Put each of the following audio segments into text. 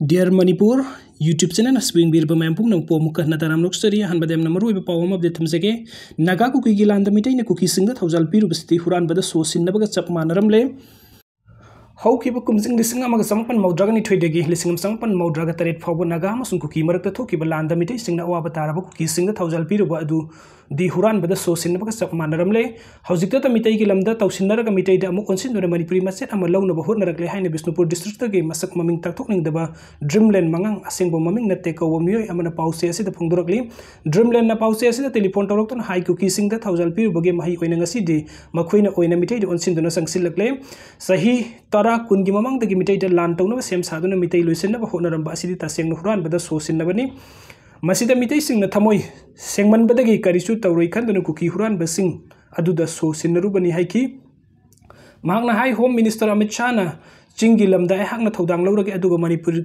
Dear Manipur, YouTube channel Spring Bir Bamampung ng Pomuka na taram luxury han badem na maru iba pawam update tamsege naga ku kigilan da mitai na ku kising da thawjal piru basti huran bada sosin na baga chap manaram le how kiba kumsing lising amaga sampan maudraga ni thoidegi lising sampan maudraga taret phawba naga amasung ku ki marakta thoki ba landa mitai sing na awa batara ba ku kising da thawjal piru ba adu di huran bada sosin na baga chap manaram le hawjikta ta mitai ki lamda tawsinnaraga mitai da amu konsin dona manipuri maset ama lawna ba hotnarak le haina Bisnupur district ge masak maming tak thokning da ba Dreamland mangang asing bo maming na teko wo mioi amana pause asi da phongdorakli Dreamland na pause asi da telephone torok ton hai ku kising da thawjal piru bage mahi oina ngasi di makhoina oina mitai da onsin dona sangsilakle sahi tara kungi mamang dagi mitai da lan tawna sem saduna mitai loisen na ba honaram ba asidi ta seng huran bada sosin na bani masida mitai sing na thamoi sengman badagi karisu tawroi khanduna ku ki huran ba sing aduda sosin na rubani haiki mahakna hai home minister Amit Shah na chingi lamda ai hakna thodang lawrage aduga Manipur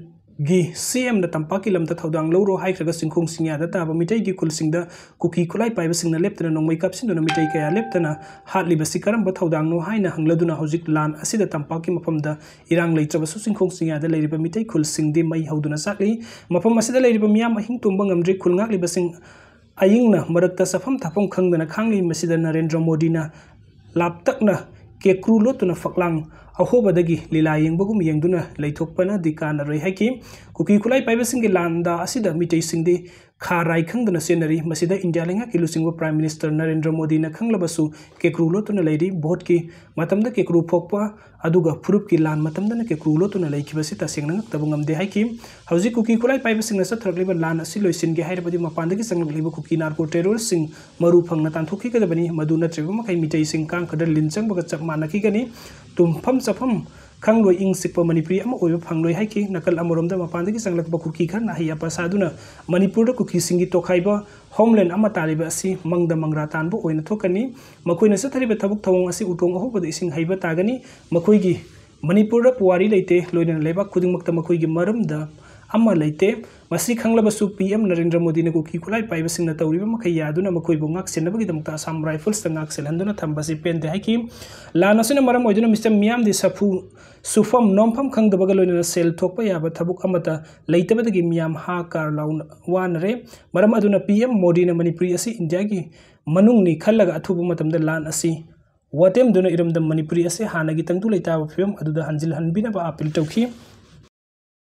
gi CM na tampaki lamda thodang lawro hai khraga singkhong singya da ta ba mitai gi kul singda kuki kulai pai ba singna leptana nongmai kapsin dona mitai kaya leptana hatli ba sikaram ba thodang no haina hangladuna hojik lan asida tampaki mafamda irang leitraba su singkhong singya da leiriba mitai kul singde mai hauduna sakli mafam asida leiriba miyam ahing tumba ngamdri kul ngakli ba sing ayingna marakta safam thapam khangdana khangli masida Narendra Modi na laptakna ke krulo tuna faklang ahobadagi lila yengbagum yengduna leithokpana dikana rei haiki kuki kulai paiba singi landa asida mitai singde kharai khangdana senari masida India lenga ki lusingwa Prime Minister Narendra Modi na khanglabasu ke krulo tuna leiri vote ki matamda ke kru phokpa aduga furup ki lan matamda na ke krulo tuna leikhibasi ta sengna tabungam de haiki hauji kuki kulai paiba singna sathragliba lan asi loisin ge hairabadi mapandagi sangliba kuki narco terrorist sing maru phangna tanthokhi kadabani maduna treba makai mitai sing kang khadar linchang baga chap manaki gani tumpham chafam khangloi ing sikpa Manipuri ama oiba phangloi haiki nakal amoromda mapandagi sanglakba kuki khan ahi apa saduna Manipur da kuki singi tokhaiba homeland ama taliba asi mangda mangra tanbu oina thokani makoina sathariba thabuk thawong asi utong ahobada ising haiba tagani makoigi Manipur da puwari leite loina leba khudingmakta makoigi maramda amma leite masi khanglabasu PM Narendra Modi na kuki kulai paiba singna tawriba makai yaduna makoibo ngak senabagi damta Assam Rifles ta ngak selhanduna thambasi pente haiki lanasina maram oiduna Mr. Miyam di safu sufam nompham khangdabaga loina sel thokpa yaba thabuk amata leitabadagi miyam ha kar laun wanare maram aduna PM Modi na Manipuri asi India gi manungni khallaga athubu matamda lan asi watem duna iramdam Manipuri asi hanagi tangtu leitaba film aduda hanjil hanbina ba apil tawki